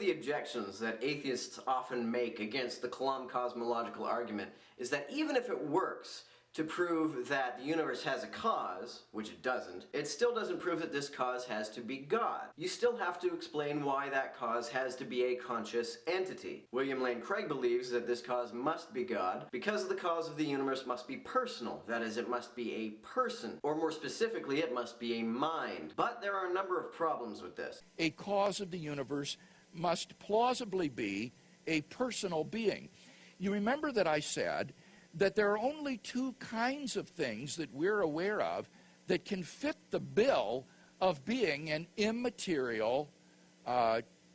the objections that atheists often make against the Kalam cosmological argument is that even if it works to prove that the universe has a cause, which it doesn't, it still doesn't prove that this cause has to be God. You still have to explain why that cause has to be a conscious entity. William Lane Craig believes that this cause must be God because the cause of the universe must be personal, that is, it must be a person, or more specifically, it must be a mind. But there are a number of problems with this. A cause of the universe must plausibly be a personal being. You remember that I said that there are only two kinds of things that we're aware of that can fit the bill of being an immaterial,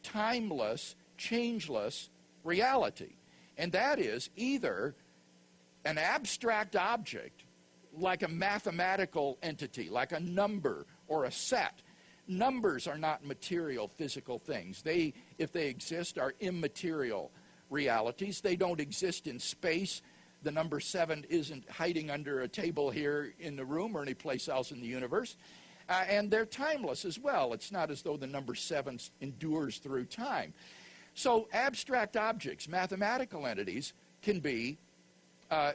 timeless, changeless reality. And that is either an abstract object, like a mathematical entity, like a number or a set. Numbers are not material, physical things. They, if they exist, are immaterial realities. They don't exist in space. The number 7 isn't hiding under a table here in the room or anyplace else in the universe. And they're timeless as well. It's not as though the number 7 endures through time. So abstract objects, mathematical entities, can be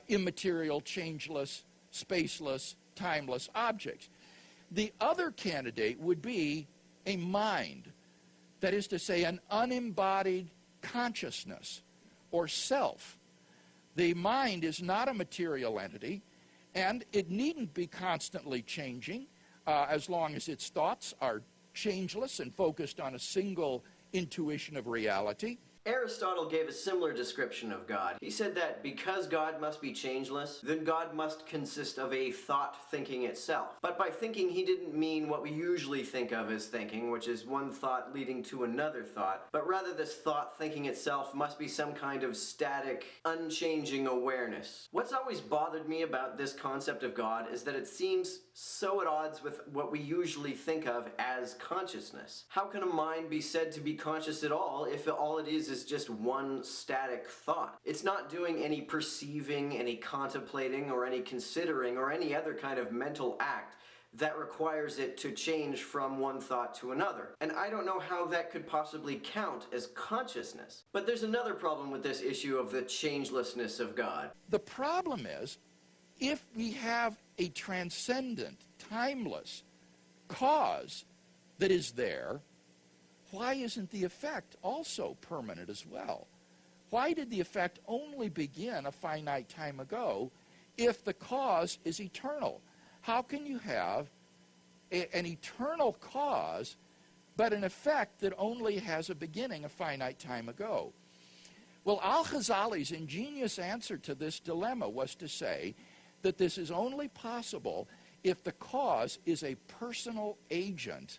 immaterial, changeless, spaceless, timeless objects. The other candidate would be a mind, that is to say, an unembodied consciousness or self. The mind is not a material entity, and it needn't be constantly changing as long as its thoughts are changeless and focused on a single intuition of reality. Aristotle gave a similar description of God. He said that because God must be changeless, then God must consist of a thought thinking itself. But by thinking, he didn't mean what we usually think of as thinking, which is one thought leading to another thought, but rather this thought thinking itself must be some kind of static, unchanging awareness. What's always bothered me about this concept of God is that it seems so at odds with what we usually think of as consciousness. How can a mind be said to be conscious at all if all it is just one static thought? It's not doing any perceiving, any contemplating, or any considering, or any other kind of mental act that requires it to change from one thought to another. And I don't know how that could possibly count as consciousness. But there's another problem with this issue of the changelessness of God. The problem is, if we have a transcendent, timeless cause that is there, why isn't the effect also permanent as well? Why did the effect only begin a finite time ago if the cause is eternal? How can you have an eternal cause but an effect that only has a beginning a finite time ago? Well, Al-Ghazali's ingenious answer to this dilemma was to say that this is only possible if the cause is a personal agent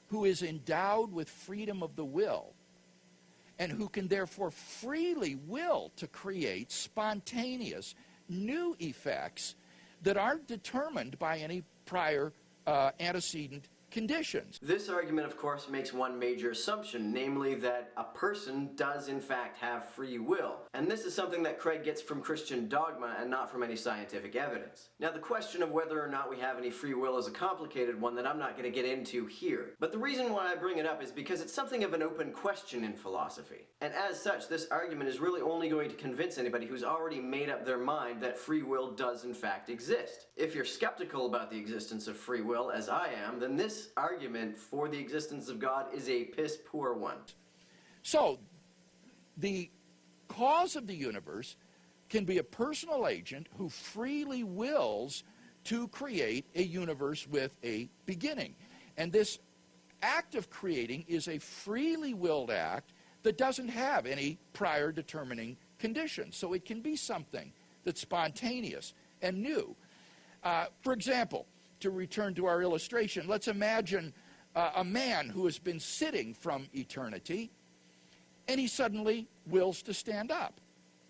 who is endowed with freedom of the will and who can therefore freely will to create spontaneous new effects that aren't determined by any prior antecedent conditions. This argument, of course, makes one major assumption, namely that a person does in fact have free will. And this is something that Craig gets from Christian dogma and not from any scientific evidence. Now, the question of whether or not we have any free will is a complicated one that I'm not going to get into here. But the reason why I bring it up is because it's something of an open question in philosophy. And as such, this argument is really only going to convince anybody who's already made up their mind that free will does in fact exist. If you're skeptical about the existence of free will, as I am, then this argument for the existence of God is a piss-poor one. So, the cause of the universe can be a personal agent who freely wills to create a universe with a beginning. And this act of creating is a freely willed act that doesn't have any prior determining conditions. So it can be something that's spontaneous and new. For example, to return to our illustration, let's imagine a man who has been sitting from eternity, and he suddenly wills to stand up.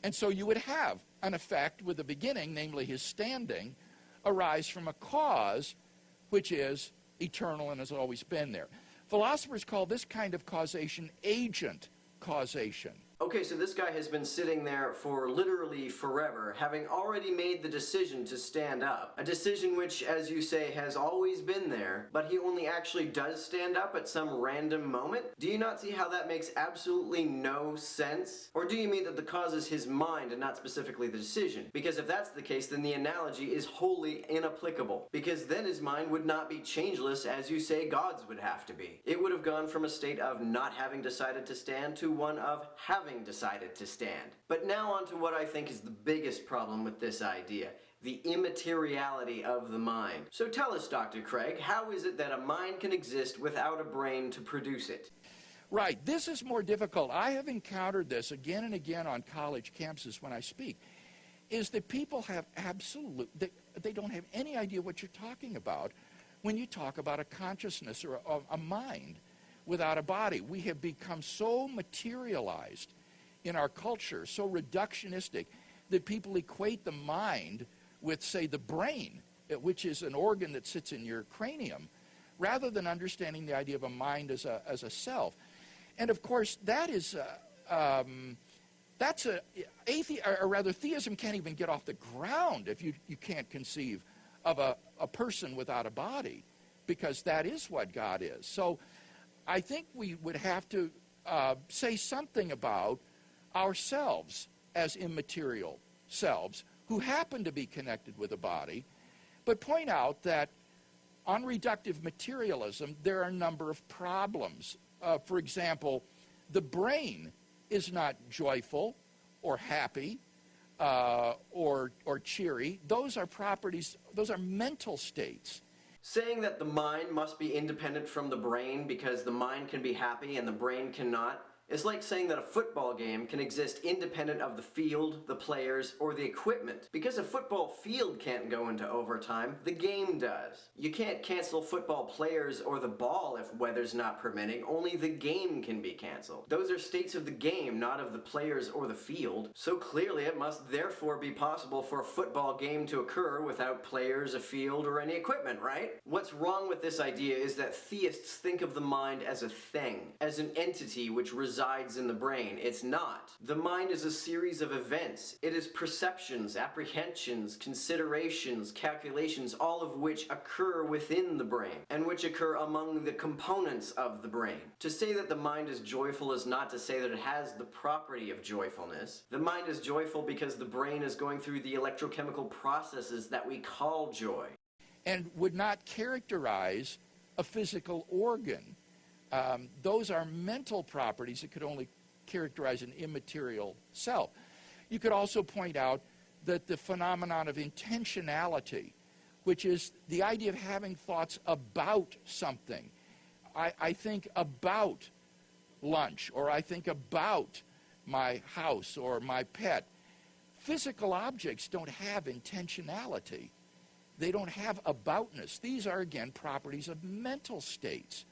And so you would have an effect with a beginning, namely his standing, arise from a cause which is eternal and has always been there. Philosophers call this kind of causation agent causation. Okay, so this guy has been sitting there for literally forever, having already made the decision to stand up. A decision which, as you say, has always been there, but he only actually does stand up at some random moment? Do you not see how that makes absolutely no sense? Or do you mean that the cause is his mind and not specifically the decision? Because if that's the case, then the analogy is wholly inapplicable. Because then his mind would not be changeless as you say God's would have to be. It would have gone from a state of not having decided to stand to one of having decided to stand. But now on to what I think is the biggest problem with this idea. The immateriality of the mind. So tell us, Dr. Craig, how is it that a mind can exist without a brain to produce it? Right. This is more difficult. I have encountered this again and again on college campuses when I speak, is that people have they don't have any idea what you're talking about when you talk about a consciousness or a mind without a body. We have become so materialized in our culture, so reductionistic, that people equate the mind with, say, the brain, which is an organ that sits in your cranium, rather than understanding the idea of a mind as a self. And of course, that is theism can't even get off the ground if you can't conceive of a person without a body, because that is what God is. So I think we would have to say something about ourselves as immaterial selves who happen to be connected with a body, but point out that on reductive materialism there are a number of problems. For example, the brain is not joyful or happy or cheery. Those are properties, those are mental states. Saying that the mind must be independent from the brain because the mind can be happy and the brain cannot is like saying that a football game can exist independent of the field, the players, or the equipment. Because a football field can't go into overtime, the game does. You can't cancel football players or the ball if weather's not permitting, only the game can be canceled. Those are states of the game, not of the players or the field. So clearly it must therefore be possible for a football game to occur without players, a field, or any equipment, right? What's wrong with this idea is that theists think of the mind as a thing, as an entity which resides in the brain. It's not. The mind is a series of events. It is perceptions, apprehensions, considerations, calculations, all of which occur within the brain, and which occur among the components of the brain. To say that the mind is joyful is not to say that it has the property of joyfulness. The mind is joyful because the brain is going through the electrochemical processes that we call joy. And would not characterize a physical organ. Those are mental properties that could only characterize an immaterial self. You could also point out that the phenomenon of intentionality, which is the idea of having thoughts about something. I think about lunch, or I think about my house or my pet. Physical objects don't have intentionality. They don't have aboutness. These are, again, properties of mental states,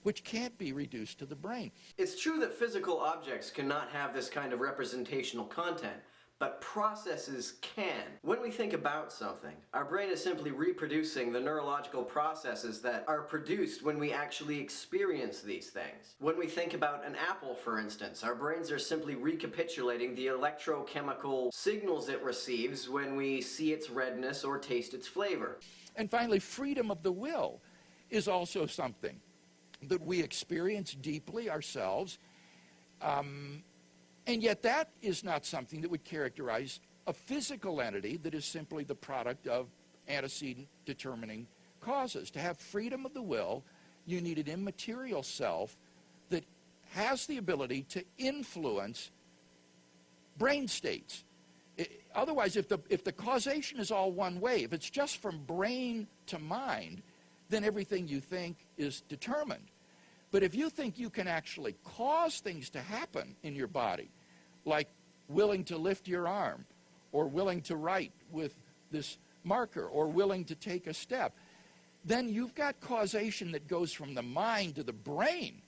which can't be reduced to the brain. It's true that physical objects cannot have this kind of representational content, but processes can. When we think about something, our brain is simply reproducing the neurological processes that are produced when we actually experience these things. When we think about an apple, for instance, our brains are simply recapitulating the electrochemical signals it receives when we see its redness or taste its flavor. And finally, freedom of the will is also something that we experience deeply ourselves, and yet that is not something that would characterize a physical entity that is simply the product of antecedent determining causes. To have freedom of the will, you need an immaterial self that has the ability to influence brain states. Otherwise, if the causation is all one way, if it's just from brain to mind, then everything you think is determined. But if you think you can actually cause things to happen in your body, like willing to lift your arm, or willing to write with this marker, or willing to take a step, then you've got causation that goes from the mind to the brain.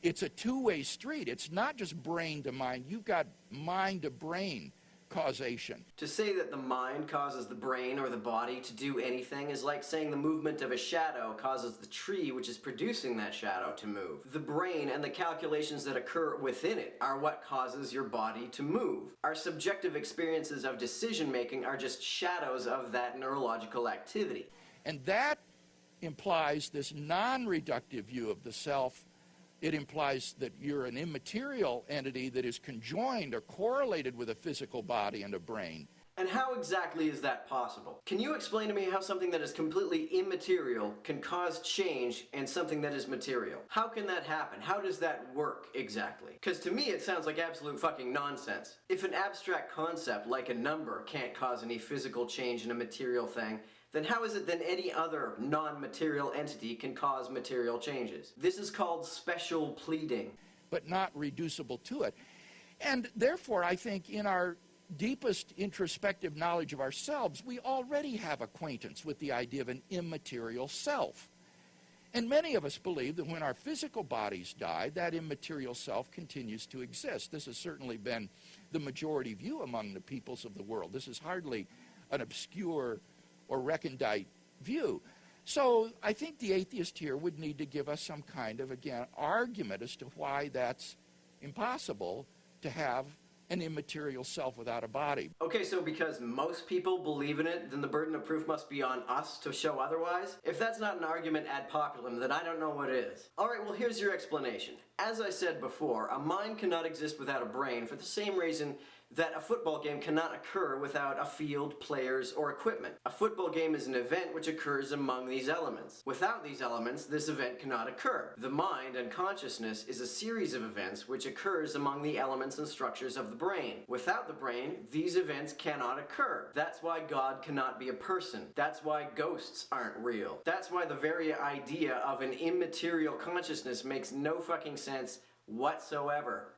It's a two-way street. It's not just brain to mind. You've got mind to brain causation. To say that the mind causes the brain or the body to do anything is like saying the movement of a shadow causes the tree which is producing that shadow to move. The brain and the calculations that occur within it are what causes your body to move. Our subjective experiences of decision making are just shadows of that neurological activity. And that implies this non-reductive view of the self. It implies that you're an immaterial entity that is conjoined or correlated with a physical body and a brain. And how exactly is that possible? Can you explain to me how something that is completely immaterial can cause change in something that is material? How can that happen? How does that work exactly? Because to me it sounds like absolute fucking nonsense. If an abstract concept like a number can't cause any physical change in a material thing, then how is it that any other non-material entity can cause material changes? This is called special pleading. But not reducible to it. And therefore, I think in our deepest introspective knowledge of ourselves, we already have acquaintance with the idea of an immaterial self. And many of us believe that when our physical bodies die, that immaterial self continues to exist. This has certainly been the majority view among the peoples of the world. This is hardly an obscure or recondite view. So I think the atheist here would need to give us some kind of, again, argument as to why that's impossible to have an immaterial self without a body. Okay, so because most people believe in it, then the burden of proof must be on us to show otherwise? If that's not an argument ad populum, then I don't know what is. Alright, well here's your explanation. As I said before, a mind cannot exist without a brain for the same reason that a football game cannot occur without a field, players, or equipment. A football game is an event which occurs among these elements. Without these elements, this event cannot occur. The mind and consciousness is a series of events which occurs among the elements and structures of the brain. Without the brain, these events cannot occur. That's why God cannot be a person. That's why ghosts aren't real. That's why the very idea of an immaterial consciousness makes no fucking sense whatsoever.